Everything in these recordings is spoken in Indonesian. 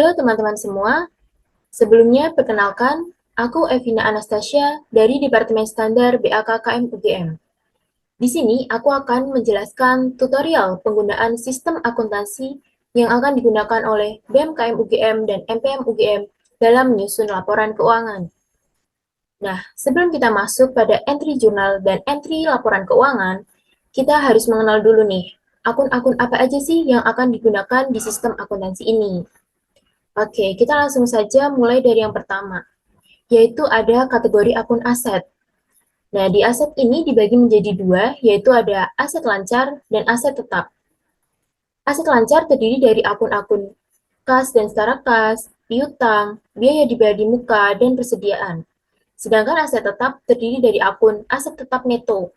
Halo teman-teman semua, sebelumnya perkenalkan, aku Evina Anastasia dari Departemen Standar BAKKM UGM. Di sini aku akan menjelaskan tutorial penggunaan sistem akuntansi yang akan digunakan oleh BMKM UGM dan MPM UGM dalam menyusun laporan keuangan. Nah, sebelum kita masuk pada entry jurnal dan entry laporan keuangan, kita harus mengenal dulu nih, akun-akun apa aja sih yang akan digunakan di sistem akuntansi ini. Oke, kita langsung saja mulai dari yang pertama, yaitu ada kategori akun aset. Nah, di aset ini dibagi menjadi dua, yaitu ada aset lancar dan aset tetap. Aset lancar terdiri dari akun-akun kas dan setara kas, piutang, biaya dibayar di muka, dan persediaan. Sedangkan aset tetap terdiri dari akun aset tetap neto.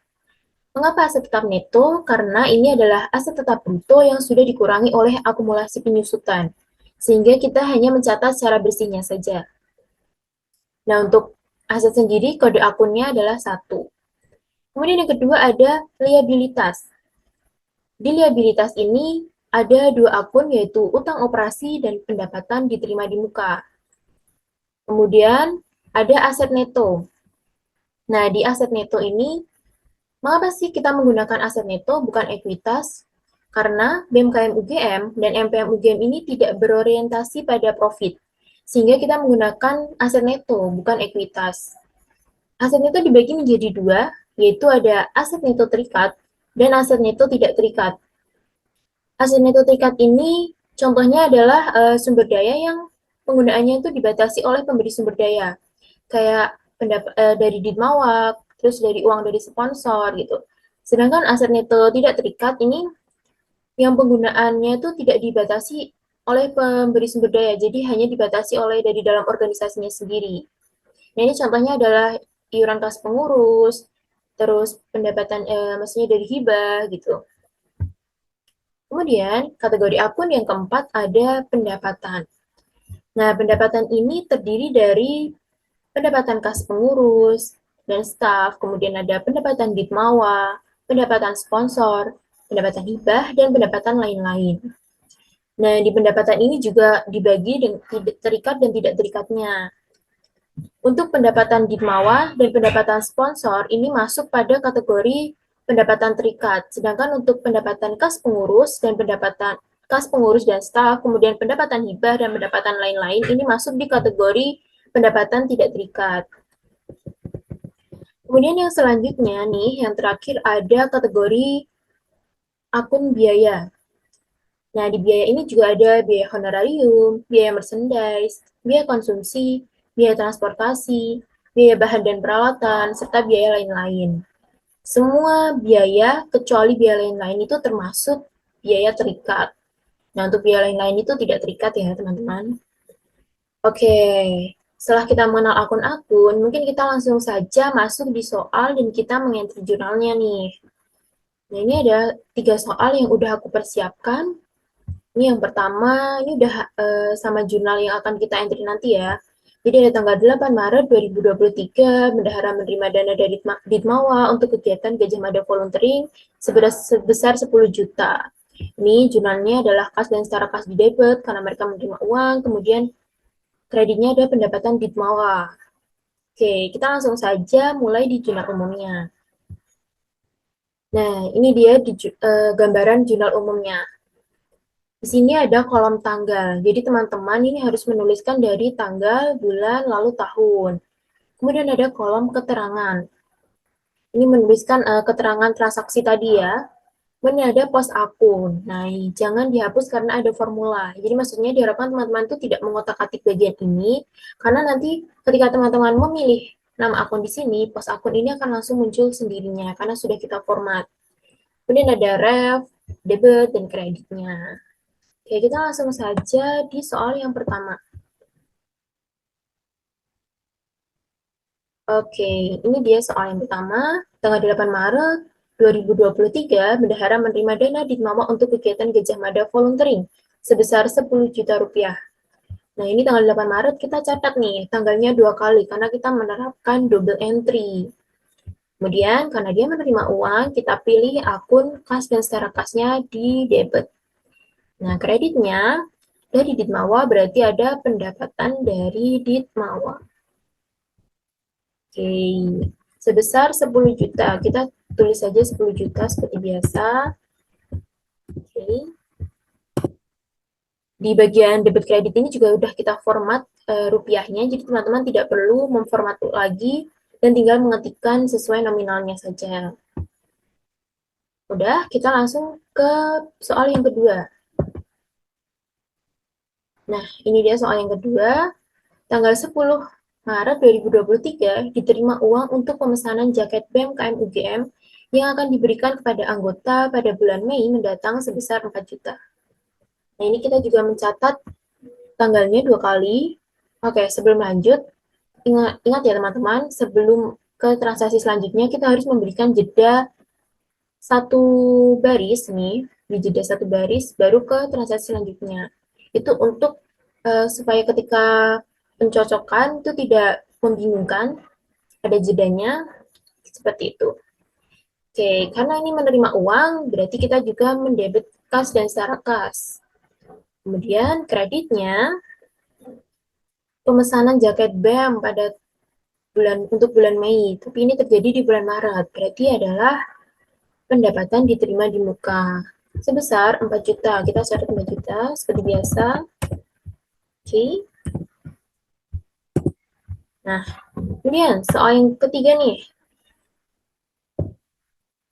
Mengapa aset tetap neto? Karena ini adalah aset tetap bruto yang sudah dikurangi oleh akumulasi penyusutan, sehingga kita hanya mencatat secara bersihnya saja. Nah, untuk aset sendiri, kode akunnya adalah 1. Kemudian yang kedua ada liabilitas. Di liabilitas ini ada dua akun, yaitu utang operasi dan pendapatan diterima di muka. Kemudian ada aset neto. Nah, di aset neto ini, mengapa sih kita menggunakan aset neto bukan ekuitas? Karena BMKM UGM dan MPM UGM ini tidak berorientasi pada profit, sehingga kita menggunakan aset neto bukan ekuitas. Aset neto dibagi menjadi dua, yaitu ada aset neto terikat dan aset neto tidak terikat. Aset neto terikat ini contohnya adalah sumber daya yang penggunaannya itu dibatasi oleh pemberi sumber daya, kayak dari Ditmawak, terus dari uang dari sponsor gitu. Sedangkan aset neto tidak terikat ini yang penggunaannya itu tidak dibatasi oleh pemberi sumber daya, jadi hanya dibatasi oleh dari dalam organisasinya sendiri. Nah, ini contohnya adalah iuran kas pengurus, terus pendapatan, maksudnya dari hibah gitu. Kemudian, kategori akun yang keempat ada pendapatan. Nah, pendapatan ini terdiri dari pendapatan kas pengurus dan staf, kemudian ada pendapatan ditmawa, pendapatan sponsor, pendapatan hibah, dan pendapatan lain-lain. Nah, di pendapatan ini juga dibagi dengan tidak terikat dan tidak terikatnya. Untuk pendapatan Ditmawa dan pendapatan sponsor ini masuk pada kategori pendapatan terikat, sedangkan untuk pendapatan kas pengurus dan pendapatan kas pengurus dan staf, kemudian pendapatan hibah dan pendapatan lain-lain ini masuk di kategori pendapatan tidak terikat. Kemudian yang selanjutnya nih, yang terakhir ada kategori akun biaya. Nah, di biaya ini juga ada biaya honorarium, biaya merchandise, biaya konsumsi, biaya transportasi, biaya bahan dan peralatan, serta biaya lain-lain. Semua biaya, kecuali biaya lain-lain itu termasuk biaya terikat. Nah, untuk biaya lain-lain itu tidak terikat ya, teman-teman. Oke, setelah kita mengenal akun-akun, mungkin kita langsung saja masuk di soal dan kita mengentry jurnalnya nih. Nah, ini ada 3 soal yang udah aku persiapkan. Ini yang pertama, ini udah sama jurnal yang akan kita entry nanti ya. Jadi ada tanggal 8 Maret 2023, bendahara menerima dana dari Ditmawa untuk kegiatan Gajah Mada Volunteering sebesar 10 juta. Ini jurnalnya adalah kas dan setara kas di debit karena mereka menerima uang, kemudian kreditnya ada pendapatan Ditmawa. Oke, kita langsung saja mulai di jurnal umumnya. Nah, ini dia gambaran jurnal umumnya. Di sini ada kolom tanggal. Jadi teman-teman ini harus menuliskan dari tanggal, bulan, lalu tahun. Kemudian ada kolom keterangan. Ini menuliskan keterangan transaksi tadi ya. Kemudian ada pos akun. Nah, jangan dihapus karena ada formula. Jadi maksudnya diharapkan teman-teman itu tidak mengotak-atik bagian ini, karena nanti ketika teman-teman memilih nama akun di sini, pos akun ini akan langsung muncul sendirinya, karena sudah kita format. Kemudian ada ref, debit, dan kreditnya. Oke, kita langsung saja di soal yang pertama. Oke, ini dia soal yang pertama. Tanggal 8 Maret 2023, bendahara menerima dana Ditmawa untuk kegiatan Gajah Mada Volunteering sebesar 10 juta rupiah. Nah, ini tanggal 8 Maret kita catat nih, tanggalnya 2 kali karena kita menerapkan double entry. Kemudian, karena dia menerima uang, kita pilih akun kas dan setara kasnya di debit. Nah, kreditnya dari Ditmawa, berarti ada pendapatan dari Ditmawa. Oke, sebesar 10 juta. Kita tulis saja 10 juta seperti biasa. Oke. Di bagian debit kredit ini juga udah kita format rupiahnya, jadi teman-teman tidak perlu memformat lagi dan tinggal mengetikkan sesuai nominalnya saja. Udah, kita langsung ke soal yang kedua. Nah, ini dia soal yang kedua. Tanggal 10 Maret 2023 diterima uang untuk pemesanan jaket BEM KM UGM yang akan diberikan kepada anggota pada bulan Mei mendatang sebesar 4 juta. Nah, ini kita juga mencatat tanggalnya 2 kali. Oke, sebelum lanjut, ingat ya teman-teman, sebelum ke transaksi selanjutnya, kita harus memberikan jeda satu baris nih, di jeda satu baris, baru ke transaksi selanjutnya. Itu untuk supaya ketika pencocokan itu tidak membingungkan, ada jedanya, seperti itu. Oke, karena ini menerima uang, berarti kita juga mendebit kas dan secara kas. Kemudian kreditnya, pemesanan jaket BEM pada untuk bulan Mei, tapi ini terjadi di bulan Maret, berarti adalah pendapatan diterima di muka sebesar 4 juta. Kita catat 4 juta seperti biasa. Oke. Nah, kemudian soal yang ketiga nih.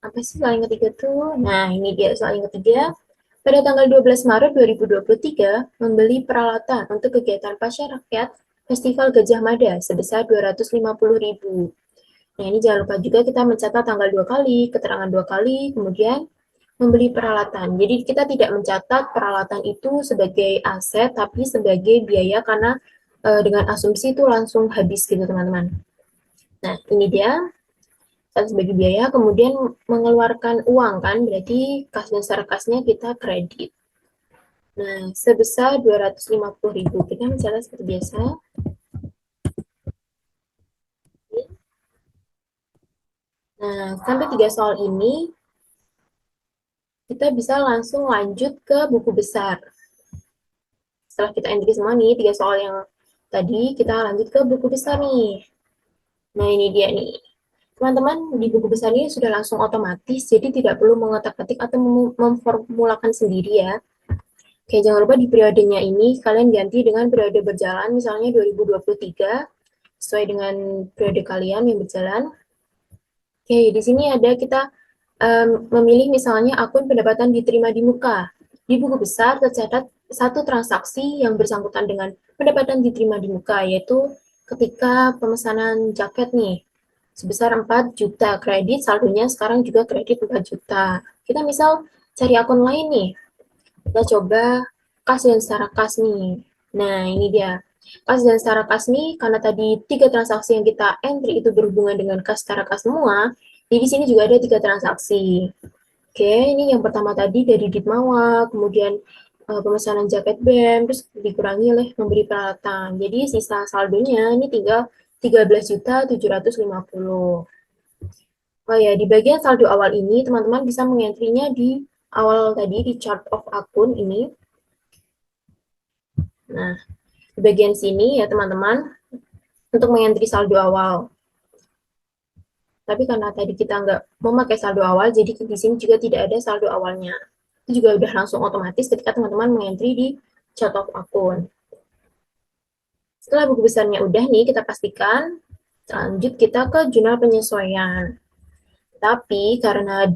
Apa sih soal yang ketiga tuh? Nah, ini dia soal yang ketiga. Pada tanggal 12 Maret 2023, membeli peralatan untuk kegiatan Pasca Rakyat Festival Gajah Mada sebesar 250.000. Nah, ini jangan lupa juga kita mencatat tanggal 2 kali, keterangan 2 kali, kemudian membeli peralatan. Jadi kita tidak mencatat peralatan itu sebagai aset, tapi sebagai biaya karena dengan asumsi itu langsung habis gitu teman-teman. Nah, ini dia sebagai biaya, kemudian mengeluarkan uang kan, berarti kas dan secara kasnya kita kredit. Nah, sebesar 250.000. Kita mencatat seperti biasa. Nah, sampai 3 soal ini, kita bisa langsung lanjut ke buku besar. Setelah kita entry semua nih, 3 soal yang tadi, kita lanjut ke buku besar nih. Nah, ini dia nih. Teman-teman, di buku besar ini sudah langsung otomatis, jadi tidak perlu mengotak-atik atau memformulakan sendiri ya. Oke, jangan lupa di periodenya ini, kalian ganti dengan periode berjalan, misalnya 2023, sesuai dengan periode kalian yang berjalan. Oke, di sini ada kita memilih misalnya akun pendapatan diterima di muka. Di buku besar tercatat satu transaksi yang bersangkutan dengan pendapatan diterima di muka, yaitu ketika pemesanan jaket nih, sebesar 4 juta kredit, saldonya sekarang juga kredit 4 juta. Kita misal cari akun lain nih, kita coba kas dan secara kas nih. Nah, ini dia. Kas dan secara kas nih, karena tadi 3 transaksi yang kita entry itu berhubungan dengan kas secara kas semua, jadi di sini juga ada 3 transaksi. Oke, ini yang pertama tadi dari Ditmawa, kemudian pemesanan jaket BEM, terus dikurangi oleh memberi peralatan. Jadi sisa saldonya ini tinggal 13.750. Oh ya, di bagian saldo awal ini teman-teman bisa mengentrinya di awal tadi di chart of akun ini. Nah, di bagian sini ya teman-teman untuk mengentri saldo awal. Tapi karena tadi kita nggak memakai saldo awal, jadi di sini juga tidak ada saldo awalnya. Itu juga udah langsung otomatis ketika teman-teman mengentri di chart of akun. Setelah buku besarnya udah nih, kita pastikan, lanjut kita ke jurnal penyesuaian. Tapi karena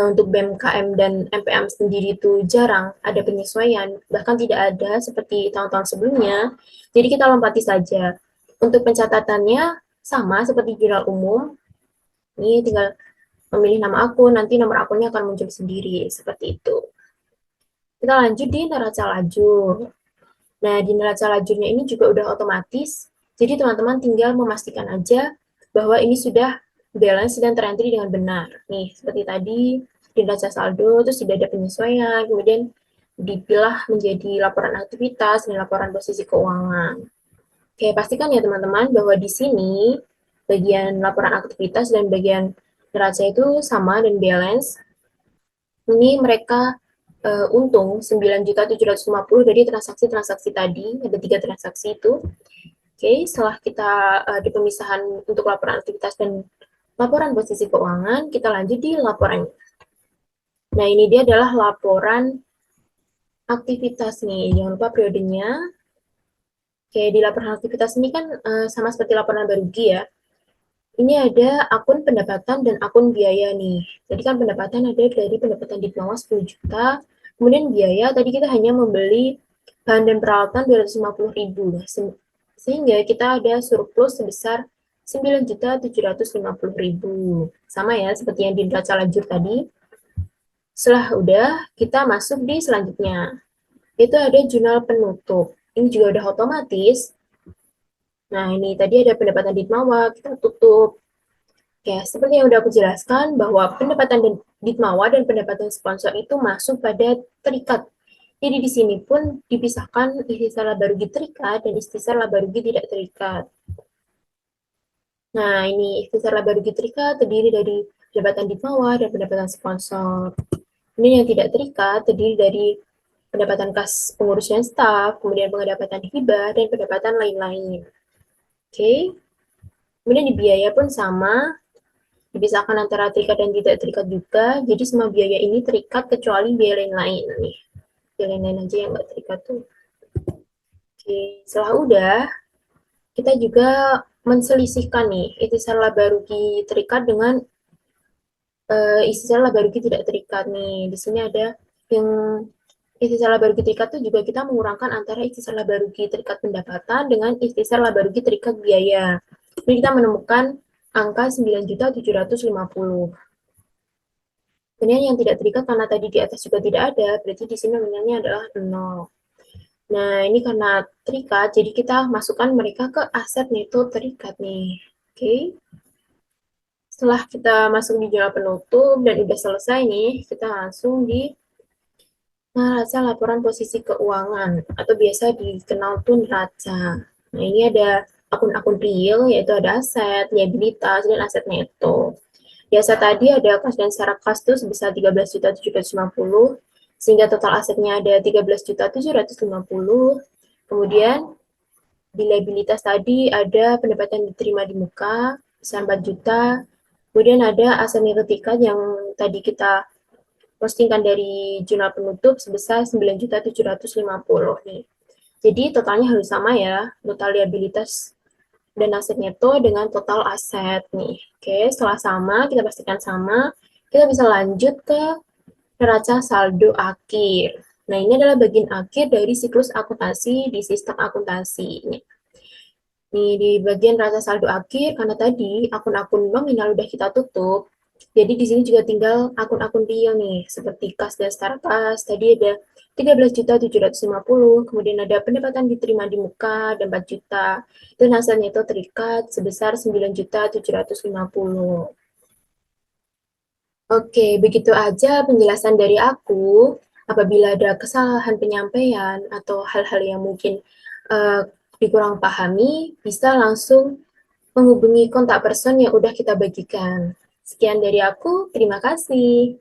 untuk BMKM dan MPM sendiri itu jarang ada penyesuaian, bahkan tidak ada seperti tahun-tahun sebelumnya, jadi kita lompati saja. Untuk pencatatannya sama seperti jurnal umum, ini tinggal memilih nama akun, nanti nomor akunnya akan muncul sendiri, seperti itu. Kita lanjut di neraca lajur. Nah, di neraca lajurnya ini juga udah otomatis, jadi teman-teman tinggal memastikan aja bahwa ini sudah balance dan terentry dengan benar. Nih, seperti tadi, di neraca saldo, terus tidak ada penyesuaian, kemudian dipilah menjadi laporan aktivitas dan laporan posisi keuangan. Oke, pastikan ya teman-teman bahwa di sini bagian laporan aktivitas dan bagian neraca itu sama dan balance. Ini mereka untung 9.750.000 dari transaksi-transaksi tadi, ada 3 transaksi itu. Oke, setelah kita di pemisahan untuk laporan aktivitas dan laporan posisi keuangan, kita lanjut di laporan. Nah, ini dia adalah laporan aktivitas nih, jangan lupa periodenya. Oke, di laporan aktivitas ini kan sama seperti laporan laba rugi ya. Ini ada akun pendapatan dan akun biaya nih. Tadi kan pendapatan ada dari pendapatan di bawah 10 juta, kemudian biaya tadi kita hanya membeli bahan dan peralatan 250.000. Sehingga kita ada surplus sebesar 9.750.000. Sama ya seperti yang di neraca lajur tadi. Setelah udah, kita masuk di selanjutnya. Itu ada jurnal penutup. Ini juga udah otomatis. Nah, ini tadi ada pendapatan Ditmawa, kita tutup. Ya, seperti yang udah aku jelaskan, bahwa pendapatan Ditmawa dan pendapatan sponsor itu masuk pada terikat. Jadi di sini pun dipisahkan ikhtisar laba rugi terikat dan ikhtisar laba rugi tidak terikat. Nah, ini ikhtisar laba rugi terikat terdiri dari pendapatan Ditmawa dan pendapatan sponsor. Ini yang tidak terikat terdiri dari pendapatan kas pengurus dan staf, kemudian pendapatan hibah, dan pendapatan lain-lain. Oke, kemudian di biaya pun sama, dipisahkan antara terikat dan tidak terikat juga, jadi semua biaya ini terikat kecuali biaya lain-lain nih. Biaya lain-lain aja yang nggak terikat tuh. Oke, setelah udah, kita juga menselisihkan nih, ikhtisar laba rugi terikat dengan ikhtisar laba rugi tidak terikat nih. Di sini ada yang ikhtisar laba rugi terikat itu juga kita mengurangkan antara ikhtisar laba rugi terikat pendapatan dengan ikhtisar laba rugi terikat biaya. Jadi kita menemukan angka 9.750.000. Kemudian yang tidak terikat karena tadi di atas juga tidak ada, berarti di sini nominalnya adalah 0. Nah, ini karena terikat, jadi kita masukkan mereka ke aset neto terikat nih. Oke. Setelah kita masuk di jurnal penutup dan udah selesai nih, kita langsung di neraca laporan posisi keuangan atau biasa dikenal tuh neraca. Nah, ini ada akun-akun real, yaitu ada aset, liabilitas, dan aset neto. Biasa tadi ada kas dan secara kas tuh sebesar 13.750, sehingga total asetnya ada 13.750. Kemudian di liabilitas tadi ada pendapatan diterima di muka sebesar 4 juta. Kemudian ada aset nilai tingkat yang tadi kita postingkan dari jurnal penutup sebesar 9.750 nih. Jadi totalnya harus sama ya, total liabilitas dan aset neto dengan total aset nih. Oke, setelah sama, kita pastikan sama, kita bisa lanjut ke neraca saldo akhir. Nah, ini adalah bagian akhir dari siklus akuntansi di sistem akuntansi. Nih, di bagian neraca saldo akhir, karena tadi akun-akun nominal udah kita tutup, jadi di sini juga tinggal akun-akun real nih, seperti kas dan start kas. Tadi ada 13.750, kemudian ada pendapatan diterima di muka dan 4 juta, dan hasil neto terikat sebesar 9.750. Oke, begitu aja penjelasan dari aku. Apabila ada kesalahan penyampaian atau hal-hal yang mungkin dikurang pahami, bisa langsung menghubungi kontak person yang udah kita bagikan. Sekian dari aku, terima kasih.